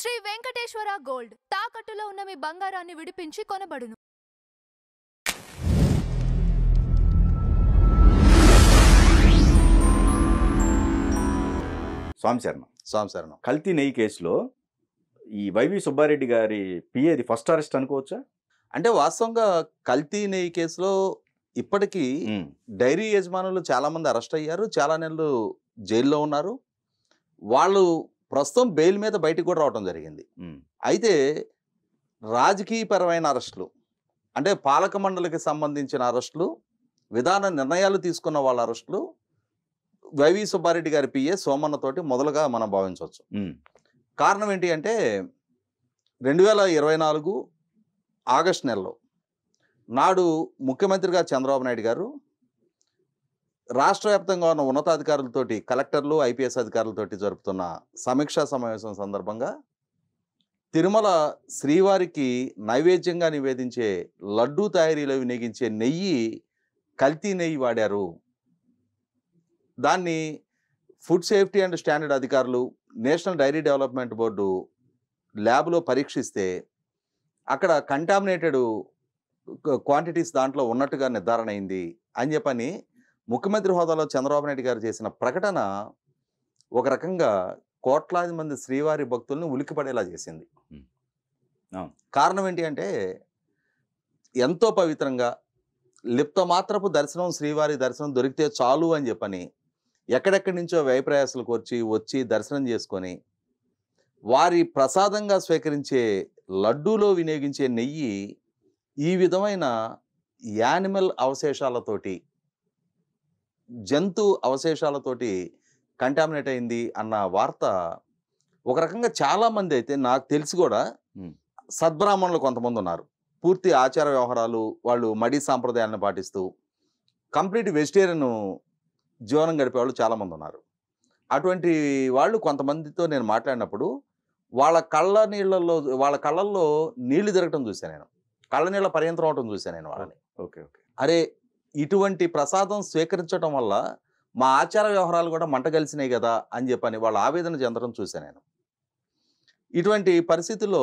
Shri Venkateswara gold తాకట్టులో ఉన్న మీ బంగారాన్ని విడిపించి కొనబడును. స్వామి కల్తీ నెయ్యి కేసులో ఈ వైవి సుబ్బారెడ్డి గారి పిఏది ఫస్ట్ అరెస్ట్ అనుకోవచ్చా? అంటే వాస్తవంగా కల్తీ నెయ్యి కేసులో ఇప్పటికీ డైరీ యజమానులు చాలా మంది అరెస్ట్ అయ్యారు, చాలా నెలలు జైల్లో ఉన్నారు. వాళ్ళు ప్రస్తుతం బెయిల్ మీద బయటకు కూడా రావడం జరిగింది. అయితే రాజకీయపరమైన అరెస్టులు అంటే పాలక మండలికి సంబంధించిన అరెస్టులు, విధాన నిర్ణయాలు తీసుకున్న వాళ్ళ అరెస్టులు వైవి సుబ్బారెడ్డి గారి పిఏ సోమన్నతోటి మొదలుగా మనం భావించవచ్చు. కారణం ఏంటి అంటే 2024 ఆగస్టు నెలలో నాడు ముఖ్యమంత్రిగా చంద్రబాబు నాయుడు గారు రాష్ట్ర వ్యాప్తంగా ఉన్న ఉన్నతాధికారులతోటి, కలెక్టర్లు, ఐపీఎస్ అధికారులతోటి జరుపుతున్న సమీక్షా సమావేశం సందర్భంగా తిరుమల శ్రీవారికి నైవేద్యంగా నివేదించే లడ్డూ తయారీలో వినియోగించే నెయ్యి కల్తీ నెయ్యి వాడారు. దాన్ని ఫుడ్ సేఫ్టీ అండ్ స్టాండర్డ్ అధికారులు, నేషనల్ డైరీ డెవలప్మెంట్ బోర్డు ల్యాబ్లో పరీక్షిస్తే అక్కడ కంటామినేటెడ్ క్వాంటిటీస్ దాంట్లో ఉన్నట్టుగా నిర్ధారణ అయింది అని చెప్పని ముఖ్యమంత్రి హోదాలో చంద్రబాబు నాయుడు గారు చేసిన ప్రకటన ఒక రకంగా కోట్లాది మంది శ్రీవారి భక్తుల్ని ఉలిక్కిపడేలా చేసింది. కారణం ఏంటి అంటే ఎంతో పవిత్రంగా లిప్త మాత్రపు దర్శనం, శ్రీవారి దర్శనం దొరికితే చాలు అని చెప్పని ఎక్కడెక్కడి నుంచో వ్యయప్రయాసాలు వచ్చి దర్శనం చేసుకొని వారి ప్రసాదంగా స్వీకరించే లడ్డూలో వినియోగించే నెయ్యి ఈ విధమైన యానిమల్ అవశేషాలతోటి, జంతు అవశేషాలతోటి కంటామినేట్ అయింది అన్న వార్త ఒక రకంగా చాలామంది, అయితే నాకు తెలిసి కూడా సద్బ్రాహ్మణులు కొంతమంది ఉన్నారు, పూర్తి ఆచార వ్యవహారాలు వాళ్ళు మడి సాంప్రదాయాలను పాటిస్తూ కంప్లీట్ వెజిటేరియన్ జీవనం గడిపేవాళ్ళు చాలామంది ఉన్నారు. అటువంటి వాళ్ళు కొంతమందితో నేను మాట్లాడినప్పుడు వాళ్ళ కళ్ళల్లో నీళ్లు తిరగటం చూశాను నేను, కళ్ళ నీళ్ళ పర్యంతరం అవటం చూశాను నేను వాళ్ళని. ఓకే ఓకే అరే ఇటువంటి ప్రసాదం స్వీకరించడం వల్ల మా ఆచార వ్యవహారాలు కూడా మంట కలిసినాయి కదా అని చెప్పని వాళ్ళ ఆవేదన చెందడం చూశాను నేను. ఇటువంటి పరిస్థితుల్లో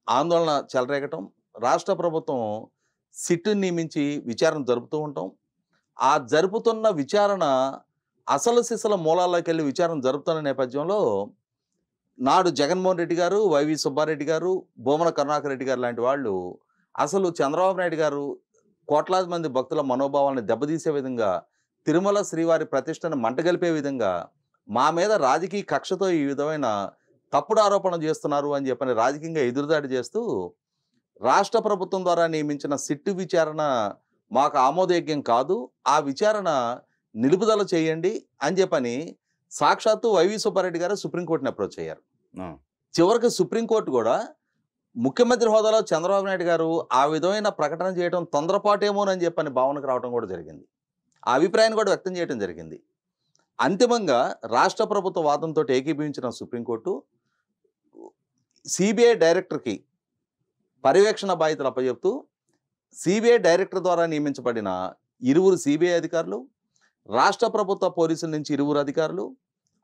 ఆందోళన చెలరేగటం, రాష్ట్ర ప్రభుత్వం సిట్టుని నియమించి విచారణ జరుపుతూ ఉంటాం. ఆ జరుపుతున్న విచారణ అసలు సిసల మూలాల్లోకి వెళ్ళి విచారణ జరుపుతున్న నేపథ్యంలో నాడు జగన్మోహన్ రెడ్డి గారు, వైవి సుబ్బారెడ్డి గారు, భూమన కరుణాకర్ రెడ్డి గారు లాంటి వాళ్ళు అసలు చంద్రబాబు నాయుడు గారు కోట్లాది మంది భక్తుల మనోభావాలను దెబ్బతీసే విధంగా, తిరుమల శ్రీవారి ప్రతిష్టను మంటగలిపే విధంగా మా మీద రాజకీయ కక్షతో ఈ విధమైన తప్పుడు ఆరోపణ చేస్తున్నారు అని చెప్పని రాజకీయంగా ఎదురుదాడి చేస్తూ రాష్ట్ర ప్రభుత్వం ద్వారా నియమించిన సిట్టు విచారణ మాకు ఆమోదయోగ్యం కాదు, ఆ విచారణ నిలుపుదల చేయండి అని చెప్పని సాక్షాత్తు వైవి సుబ్బారెడ్డి గారు సుప్రీంకోర్టుని అప్రోచ్ అయ్యారు. చివరికి సుప్రీంకోర్టు కూడా ముఖ్యమంత్రి హోదాలో చంద్రబాబు నాయుడు గారు ఆ విధమైన ప్రకటన చేయడం తొందరపాటేమోనని చెప్పని భావనకు రావడం కూడా జరిగింది. ఆ అభిప్రాయాన్ని కూడా వ్యక్తం చేయడం జరిగింది. అంతిమంగా రాష్ట్ర ప్రభుత్వ వాదంతో ఏకీభవించిన సుప్రీంకోర్టు సిబిఐ డైరెక్టర్కి పర్యవేక్షణ బాధ్యతలు అప్పచెప్తూ సిబిఐ డైరెక్టర్ ద్వారా నియమించబడిన 2 సిబిఐ అధికారులు, రాష్ట్ర ప్రభుత్వ పోలీసుల నుంచి 2 అధికారులు,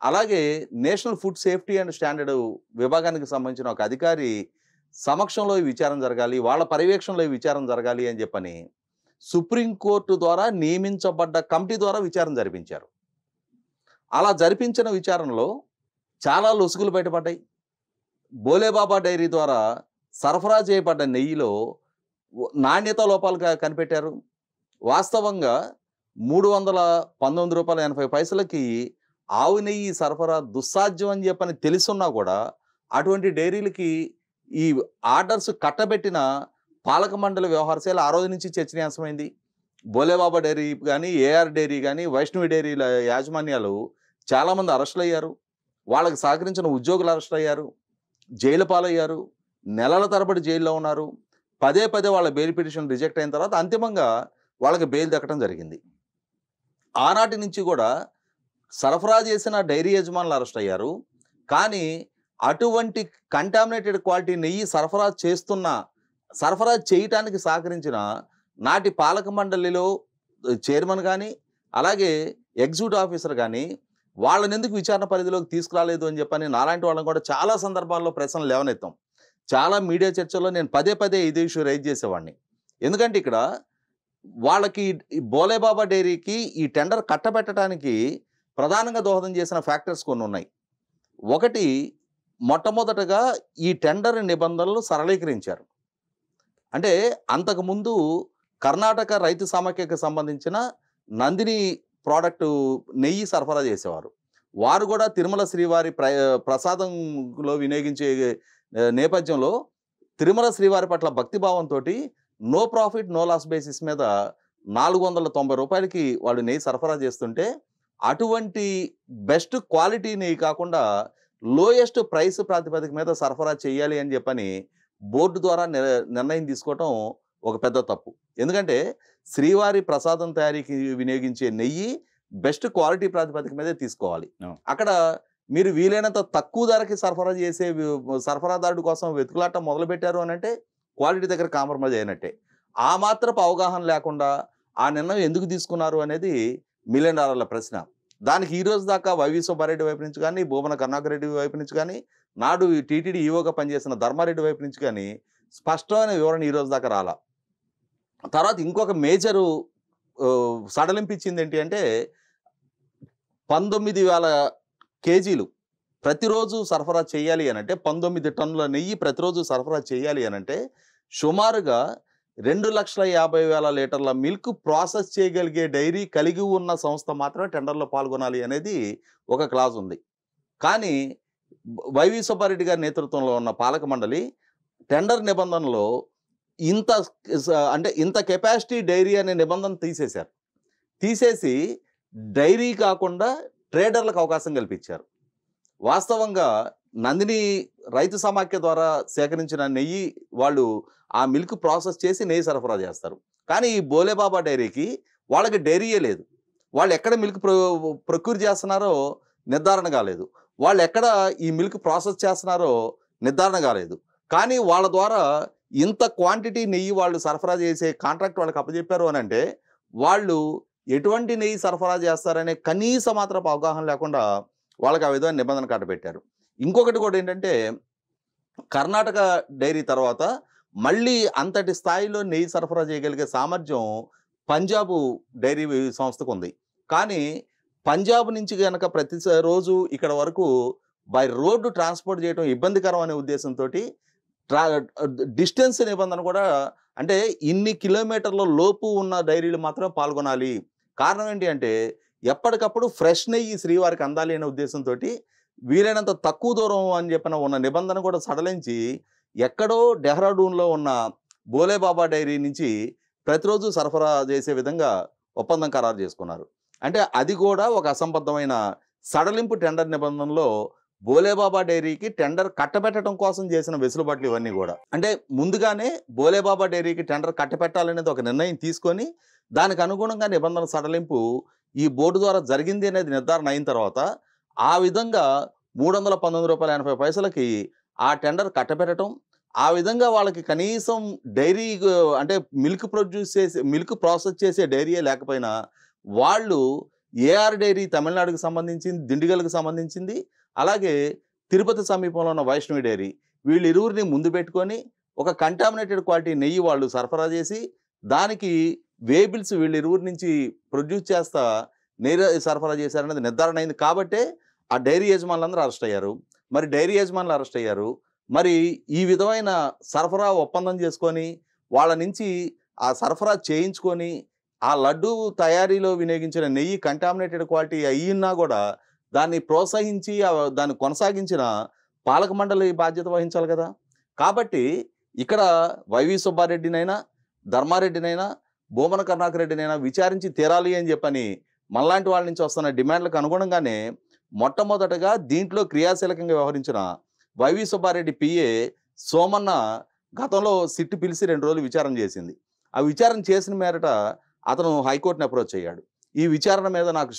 అలాగే national food safety and standard విభాగానికి సంబంధించిన ఒక అధికారి సమక్షంలో ఈ విచారణ జరగాలి, వాళ్ళ పర్యవేక్షణలో ఈ విచారణ జరగాలి అని చెప్పని సుప్రీంకోర్టు ద్వారా నియమించబడ్డ కమిటీ ద్వారా విచారణ జరిపించారు. అలా జరిపించిన విచారణలో చాలా లొసుగులు బయటపడ్డాయి. బోలేబాబా డైరీ ద్వారా సరఫరా చేయబడ్డ నెయ్యిలో నాణ్యత లోపాలు కనిపెట్టారు. వాస్తవంగా 319 రూపాయల 80 పైసలకి ఆవు నెయ్యి సరఫరా దుస్సాధ్యం అని చెప్పని తెలుసున్నా కూడా అటువంటి డైరీలకి ఈ ఆర్డర్స్ కట్టబెట్టిన పాలక మండలి వ్యవహారశాల ఆ రోజు నుంచి చర్చనీయాంశమైంది. బోలేబాబా డైరీ కానీ, ఏఆర్ డైరీ కానీ, వైష్ణవి డైరీల యాజమాన్యాలు చాలామంది అరెస్టులు అయ్యారు. వాళ్ళకి సహకరించిన ఉద్యోగులు అరెస్ట్ అయ్యారు, జైలు పాలయ్యారు, నెలల తరబడి జైల్లో ఉన్నారు. పదే వాళ్ళ బెయిల్ పిటిషన్ రిజెక్ట్ అయిన తర్వాత అంతిమంగా వాళ్ళకి బెయిల్ దక్కడం జరిగింది. ఆనాటి నుంచి కూడా సరఫరా చేసిన డైరీ యజమానులు అరెస్ట్ అయ్యారు. కానీ అటువంటి కంటామినేటెడ్ క్వాలిటీ నెయ్యి సరఫరా చేయటానికి సహకరించిన నాటి పాలక మండలిలో చైర్మన్ కానీ, అలాగే ఎగ్జిక్యూటివ్ ఆఫీసర్ కానీ వాళ్ళని ఎందుకు విచారణ పరిధిలోకి తీసుకురాలేదు అని చెప్పని నాలాంటి వాళ్ళని కూడా చాలా సందర్భాల్లో ప్రశ్నలు లేవనెత్తాం. చాలా మీడియా చర్చల్లో నేను పదే పదే ఇదే ఇష్యూ రైజ్ చేసేవాడిని. ఎందుకంటే ఇక్కడ వాళ్ళకి ఈ బోలేబాబా డైరీకి ఈ టెండర్ కట్టబెట్టడానికి ప్రధానంగా దోహదం చేసిన ఫ్యాక్టర్స్ కొన్ని ఉన్నాయి. ఒకటి, మొట్టమొదటగా ఈ టెండర్ నిబంధనలు సరళీకరించారు. అంటే అంతకుముందు కర్ణాటక రైతు సమాఖ్యకు సంబంధించిన నందిని ప్రోడక్ట్ నెయ్యి సరఫరా చేసేవారు. వారు కూడా తిరుమల శ్రీవారి ప్రసాదంలో వినియోగించే నేపథ్యంలో తిరుమల శ్రీవారి పట్ల భక్తిభావంతో no profit no loss basis మీద 490 రూపాయలకి వాళ్ళు నెయ్యి సరఫరా చేస్తుంటే, అటువంటి బెస్ట్ క్వాలిటీ నెయ్యి కాకుండా లోయెస్ట్ ప్రైస్ ప్రాతిపదిక మీద సరఫరా చేయాలి అని చెప్పని బోర్డు ద్వారా నిర్ణయం తీసుకోవటం ఒక పెద్ద తప్పు. ఎందుకంటే శ్రీవారి ప్రసాదం తయారీకి వినియోగించే నెయ్యి బెస్ట్ క్వాలిటీ ప్రాతిపదిక మీదే తీసుకోవాలి. అక్కడ మీరు వీలైనంత తక్కువ ధరకి సరఫరా చేసే సరఫరాదారుడి కోసం వెతుకులాటం మొదలుపెట్టారు అని అంటే క్వాలిటీ దగ్గర కాంప్రమైజ్ అయినట్టే. ఆ మాత్రపు అవగాహన లేకుండా ఆ నిర్ణయం ఎందుకు తీసుకున్నారు అనేది $1 మిలియన్ ప్రశ్న. దానికి ఈ రోజు దాకా వైవి సుబ్బారెడ్డి వైపు నుంచి కానీ, భూమన కరుణాకర్ రెడ్డి వైపు నుంచి కానీ, నాడు టీటీడీ ఈవోగా పనిచేసిన ధర్మారెడ్డి వైపు నుంచి కానీ స్పష్టమైన వివరణ ఈ రోజు దాకా రాలా. తర్వాత ఇంకొక మేజరు సడలింపించింది ఏంటి అంటే 19,000 కేజీలు ప్రతిరోజు సరఫరా చేయాలి అని అంటే, 19 టన్నుల నెయ్యి ప్రతిరోజు సరఫరా చేయాలి అని అంటే సుమారుగా 2,50,000 లీటర్ల మిల్క్ ప్రాసెస్ చేయగలిగే డైరీ కలిగి ఉన్న సంస్థ మాత్రమే టెండర్లో పాల్గొనాలి అనేది ఒక క్లాజ్ ఉంది. కానీ వైవి సుబ్బారెడ్డి గారి నేతృత్వంలో ఉన్న పాలక మండలి టెండర్ నిబంధనలో ఇంత కెపాసిటీ డైరీ అనే నిబంధన తీసేశారు. తీసేసి డైరీ కాకుండా ట్రేడర్లకు అవకాశం కల్పించారు. వాస్తవంగా నందిని రైతు సమాఖ్య ద్వారా సేకరించిన నెయ్యి వాళ్ళు ఆ మిల్క్ ప్రాసెస్ చేసి నెయ్యి సరఫరా చేస్తారు. కానీ ఈ బోలేబాబా డైరీకి వాళ్ళకి డైరీయే లేదు. వాళ్ళు ఎక్కడ మిల్క్ ప్రొక్యూర్ చేస్తున్నారో నిర్ధారణ కాలేదు. వాళ్ళు ఎక్కడ ఈ మిల్క్ ప్రాసెస్ చేస్తున్నారో నిర్ధారణ కాలేదు. కానీ వాళ్ళ ద్వారా ఇంత క్వాంటిటీ నెయ్యి వాళ్ళు సరఫరా చేసే కాంట్రాక్ట్ వాళ్ళకి అప్పచెప్పారు అని అంటే వాళ్ళు ఎటువంటి నెయ్యి సరఫరా చేస్తారనే కనీస మాత్రపు అవగాహన లేకుండా వాళ్ళకి ఆ విధమైన నిబంధన కట్టబెట్టారు. ఇంకొకటి కూడా ఏంటంటే, కర్ణాటక డైరీ తర్వాత మళ్ళీ అంతటి స్థాయిలో నెయ్యి సరఫరా చేయగలిగే సామర్థ్యం పంజాబ్ డైరీ సంస్థకు ఉంది. కానీ పంజాబ్ నుంచి కనుక ప్రతి రోజు ఇక్కడ వరకు బై రోడ్డు ట్రాన్స్పోర్ట్ చేయడం ఇబ్బందికరం అనే ఉద్దేశంతో డిస్టెన్స్ నిబంధన కూడా, అంటే ఇన్ని కిలోమీటర్ల లోపు ఉన్న డైరీలు మాత్రమే పాల్గొనాలి. కారణం ఏంటి అంటే ఎప్పటికప్పుడు ఫ్రెష్ నెయ్యి శ్రీవారికి అందాలి అనే ఉద్దేశంతో వీలైనంత తక్కువ దూరం అని చెప్పిన ఉన్న నిబంధన కూడా సడలించి ఎక్కడో డెహ్రాడూన్లో ఉన్న బోలేబాబా డైరీ నుంచి ప్రతిరోజు సరఫరా చేసే విధంగా ఒప్పందం ఖరారు చేసుకున్నారు. అంటే అది కూడా ఒక అసంబద్ధమైన సడలింపు టెండర్ నిబంధనలో బోలేబాబా డైరీకి టెండర్ కట్టబెట్టడం కోసం చేసిన వెసులుబాట్లు ఇవన్నీ కూడా. అంటే ముందుగానే బోలేబాబా డైరీకి టెండర్ కట్టబెట్టాలనేది ఒక నిర్ణయం తీసుకొని దానికి అనుగుణంగా నిబంధన సడలింపు ఈ బోర్డు ద్వారా జరిగింది అనేది నిర్ధారణ అయిన తర్వాత ఆ విధంగా $319.80 ఆ టెండర్ కట్టబెట్టడం, ఆ విధంగా వాళ్ళకి కనీసం డైరీ అంటే మిల్క్ ప్రాసెస్ చేసే డైరీయే లేకపోయినా వాళ్ళు ఏఆర్ డైరీ తమిళనాడుకు సంబంధించింది, దిండిగల్కి సంబంధించింది, అలాగే తిరుపతి సమీపంలో ఉన్న వైష్ణవి డైరీ, వీళ్ళిరువురిని ముందు పెట్టుకొని ఒక కంటామినేటెడ్ క్వాలిటీ నెయ్యి వాళ్ళు సరఫరా చేసి దానికి వేబిల్స్ వీళ్ళిరువురి నుంచి ప్రొడ్యూస్ చేస్తా నెయ్యి సరఫరా చేశారనేది నిర్ధారణ అయింది. కాబట్టే ఆ డైరీ యజమానులందరూ అరెస్ట్ అయ్యారు. మరి డైరీ యజమానులు అరెస్ట్ అయ్యారు. మరి ఈ విధమైన సరఫరా ఒప్పందం చేసుకొని వాళ్ళ నుంచి ఆ సరఫరా చేయించుకొని ఆ లడ్డు తయారీలో వినియోగించిన నెయ్యి కంటామినేటెడ్ క్వాలిటీ అయ్యినా కూడా దాన్ని ప్రోత్సహించి దాన్ని కొనసాగించిన పాలక మండలి బాధ్యత వహించాలి కదా. కాబట్టి ఇక్కడ వైవి సుబ్బారెడ్డినైనా, ధర్మారెడ్డినైనా, భూమన కరుణాకర్ రెడ్డినైనా విచారించి తీరాలి అని చెప్పని మనలాంటి వాళ్ళ నుంచి వస్తున్న డిమాండ్లకు అనుగుణంగానే మొట్టమొదటగా దీంట్లో క్రియాశీలకంగా వ్యవహరించిన వైవి సుబ్బారెడ్డి పిఏ సోమన్న గతంలో సిట్టు పిలిచి 2 రోజులు విచారణ చేసింది. ఆ విచారణ చేసిన మేరట అతను హైకోర్టుని అప్రోచ్ అయ్యాడు. ఈ విచారణ మీద నాకు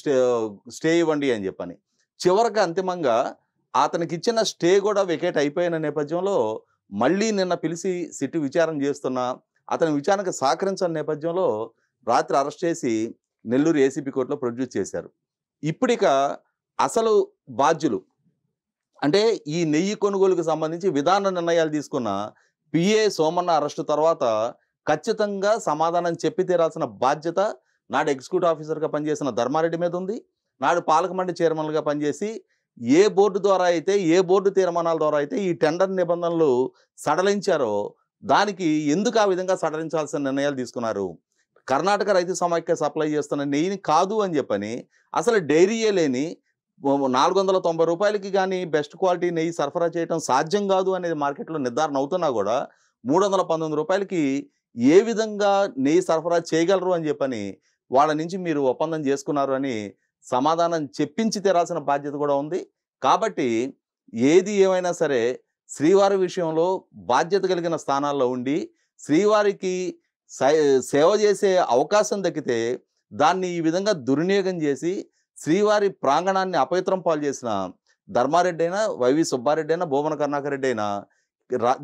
స్టే ఇవ్వండి అని చెప్పని. చివరికి అంతిమంగా అతనికి ఇచ్చిన స్టే కూడా వెకేట్ అయిపోయిన నేపథ్యంలో మళ్ళీ నిన్న పిలిచి సిట్టు విచారణ చేస్తున్నా అతని విచారణకు సహకరించిన నేపథ్యంలో రాత్రి అరెస్ట్ చేసి నెల్లూరు ఏసీపీ కోర్టులో ప్రొడ్యూస్ చేశారు. ఇప్పుడిక అసలు బాధ్యులు అంటే ఈ నెయ్యి కొనుగోలుకు సంబంధించి విధాన నిర్ణయాలు తీసుకున్న పిఏ సోమన్న అరెస్టు తర్వాత ఖచ్చితంగా సమాధానం చెప్పి తీరాల్సిన బాధ్యత నాడు ఎగ్జిక్యూటివ్ ఆఫీసర్గా పనిచేసిన ధర్మారెడ్డి మీద ఉంది. నాడు పాలక మండలి చైర్మన్గా పనిచేసి ఏ బోర్డు ద్వారా అయితే ఏ బోర్డు తీర్మానాల ద్వారా అయితే ఈ టెండర్ నిబంధనలు సడలించారో దానికి ఎందుకు ఆ విధంగా సడలించాల్సిన నిర్ణయాలు తీసుకున్నారు? కర్ణాటక రైతు సమాఖ్య సప్లై చేస్తున్న నెయ్యిని కాదు అని చెప్పని అసలు డైరీయే లేని 490 రూపాయలకి కానీ బెస్ట్ క్వాలిటీ నెయ్యి సరఫరా చేయడం సాధ్యం కాదు అనేది మార్కెట్లో నిర్ధారణ అవుతున్నా కూడా 319 రూపాయలకి ఏ విధంగా నెయ్యి సరఫరా చేయగలరు అని చెప్పని వాళ్ళ నుంచి మీరు ఒప్పందం చేసుకున్నారు అని సమాధానం చెప్పించి తీరాల్సిన బాధ్యత కూడా ఉంది. కాబట్టి ఏది ఏమైనా సరే శ్రీవారి విషయంలో బాధ్యత కలిగిన స్థానాల్లో ఉండి శ్రీవారికి సేవ చేసే అవకాశం దక్కితే దాన్ని ఈ విధంగా దుర్వినియోగం చేసి శ్రీవారి ప్రాంగణాన్ని అపవిత్రం పాలు చేసిన ధర్మారెడ్డి అయినా వైవి సుబ్బారెడ్డి అయినా భూమన కరుణాకర్ రెడ్డి అయినా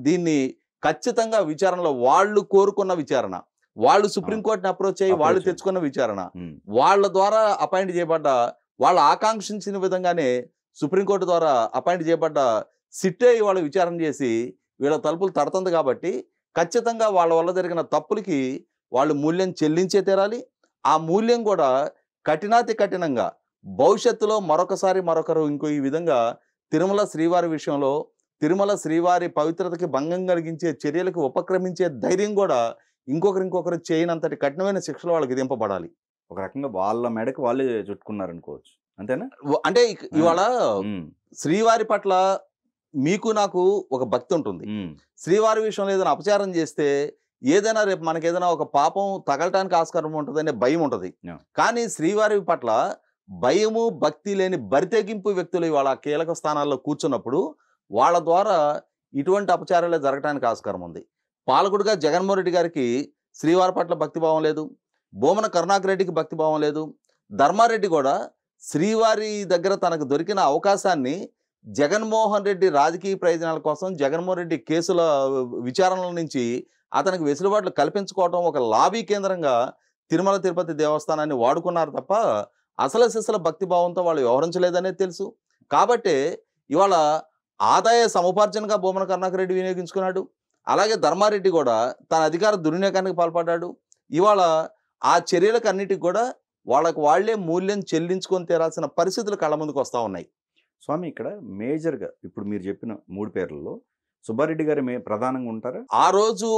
దీన్ని ఖచ్చితంగా విచారణలో వాళ్ళు కోరుకున్న విచారణ, వాళ్ళు సుప్రీంకోర్టుని అప్రోచ్ అయ్యి వాళ్ళు తెచ్చుకున్న విచారణ, వాళ్ళ ద్వారా అపాయింట్ చేయబడ్డ వాళ్ళు ఆకాంక్షించిన విధంగానే సుప్రీంకోర్టు ద్వారా అపాయింట్ చేయబడ్డ సిట్టే ఇవాళ విచారణ చేసి వీళ్ళ తలుపులు తడుతుంది. కాబట్టి ఖచ్చితంగా వాళ్ళ వల్ల జరిగిన తప్పులకి వాళ్ళు మూల్యం చెల్లించే తీరాలి. ఆ మూల్యం కూడా కఠినాతి కఠినంగా భవిష్యత్తులో మరొకరు ఇంకో ఈ విధంగా తిరుమల శ్రీవారి విషయంలో తిరుమల శ్రీవారి పవిత్రతకి భంగం కలిగించే చర్యలకు ఉపక్రమించే ధైర్యం కూడా ఇంకొకరు చేయనంతటి కఠినమైన శిక్షలు వాళ్ళకి విధింపబడాలి. ఒక రకంగా వాళ్ళ మెడకు వాళ్ళే చుట్టుకున్నారనుకోవచ్చు, అంతేనా? అంటే ఇవాళ శ్రీవారి పట్ల మీకు నాకు ఒక భక్తి ఉంటుంది. శ్రీవారి విషయంలో ఏదైనా అపచారం చేస్తే ఏదైనా రేపు మనకి ఏదైనా ఒక పాపం తగలటానికి ఆస్కారం ఉంటుంది అనే భయం ఉంటుంది. కానీ శ్రీవారి పట్ల భయము భక్తి లేని బరితెగింపు వ్యక్తులు ఇవాళ కీలక స్థానాల్లో కూర్చున్నప్పుడు వాళ్ళ ద్వారా ఇటువంటి అపచారాలే జరగడానికి ఆస్కారం ఉంది. పాలకుడిగా జగన్మోహన్ రెడ్డి గారికి శ్రీవారి పట్ల భక్తిభావం లేదు, భూమన కరుణాకర్ రెడ్డికి భక్తిభావం లేదు. ధర్మారెడ్డి కూడా శ్రీవారి దగ్గర తనకు దొరికిన అవకాశాన్ని జగన్మోహన్ రెడ్డి రాజకీయ ప్రయోజనాల కోసం జగన్మోహన్ రెడ్డి కేసుల విచారణల నుంచి అతనికి వెసులుబాట్లు కల్పించుకోవటం ఒక లాబీ కేంద్రంగా తిరుమల తిరుపతి దేవస్థానాన్ని వాడుకున్నారు తప్ప అసలు సిసల భక్తిభావంతో వాళ్ళు వ్యవహరించలేదనేది తెలుసు. కాబట్టి ఇవాళ ఆదాయ సముపార్జనగా భూమన కరుణాకర్ రెడ్డి వినియోగించుకున్నాడు. అలాగే ధర్మారెడ్డి కూడా తన అధికార దుర్వినియోగానికి పాల్పడ్డాడు. ఇవాళ ఆ చర్యలకు అన్నిటికి కూడా వాళ్ళకు వాళ్లే మూల్యం చెల్లించుకొని తీరాల్సిన పరిస్థితులు కళ్ళ ముందుకు వస్తూ ఉన్నాయి. స్వామి, ఇక్కడ మేజర్గా ఇప్పుడు మీరు చెప్పిన 3 పేర్లలో సుబ్బారెడ్డి గారు ప్రధానంగా ఉంటారా? ఆ రోజు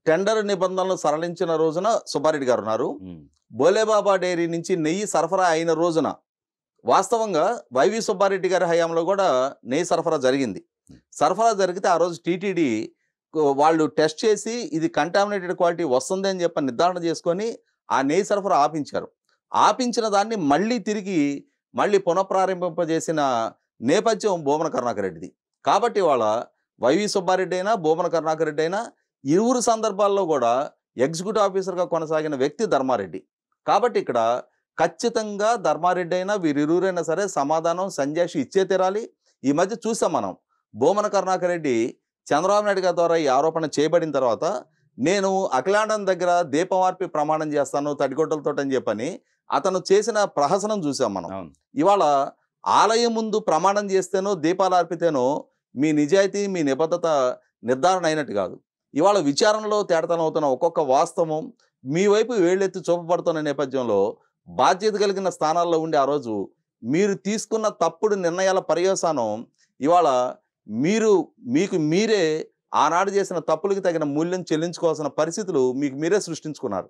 టెండర్ నిబంధనలు సరళించిన రోజున సుబ్బారెడ్డి గారు ఉన్నారు. బోలేబాబా డైరీ నుంచి నెయ్యి సరఫరా అయిన రోజున వాస్తవంగా వైవి సుబ్బారెడ్డి గారి హయాంలో కూడా నెయ్యి సరఫరా జరిగింది. సరఫరా జరిగితే ఆ రోజు టీటీడీ వాళ్ళు టెస్ట్ చేసి ఇది కంటామినేటెడ్ క్వాలిటీ వస్తుంది అని చెప్పి నిర్ధారణ చేసుకొని ఆ నెయ్యి సరఫరా ఆపించారు. ఆపించిన దాన్ని మళ్ళీ పునఃప్రారంభింపజేసిన నేపథ్యం భూమన కరుణాకర్ రెడ్డిది. కాబట్టి వాళ్ళ వైవి సుబ్బారెడ్డి అయినా భూమన కరుణాకర్ రెడ్డి అయినా ఇరువురు సందర్భాల్లో కూడా ఎగ్జిక్యూటివ్ ఆఫీసర్గా కొనసాగిన వ్యక్తి ధర్మారెడ్డి. కాబట్టి ఇక్కడ ఖచ్చితంగా ధర్మారెడ్డి అయినా వీరిరువురైనా సరే సమాధానం సంజాషి ఇచ్చే తీరాలి. ఈ మధ్య చూసాం మనం, భూమన కరుణాకర్ రెడ్డి చంద్రబాబు నాయుడు గారి ద్వారా ఈ ఆరోపణ చేయబడిన తర్వాత నేను అఖిలాండం దగ్గర దీపమార్పి ప్రమాణం చేస్తాను తడిగొడ్డలతో అని చెప్పని అతను చేసిన ప్రహసనం చూసాం మనం. ఇవాళ ఆలయం ముందు ప్రమాణం చేస్తేనో దీపాలు ఆర్పితేనో మీ నిజాయితీ మీ నిబద్ధత నిర్ధారణ అయినట్టు కాదు. ఇవాళ విచారణలో తేటతనం అవుతున్న ఒక్కొక్క వాస్తవం మీ వైపు వేళ్ళెత్తి చూపబడుతున్న నేపథ్యంలో బాధ్యత కలిగిన స్థానాల్లో ఉండి ఆ రోజు మీరు తీసుకున్న తప్పుడు నిర్ణయాల పర్యవసానం ఇవాళ మీకు మీరే ఆనాడు చేసిన తప్పులకి తగిన మూల్యం చెల్లించుకోవాల్సిన పరిస్థితులు మీకు మీరే సృష్టించుకున్నారు.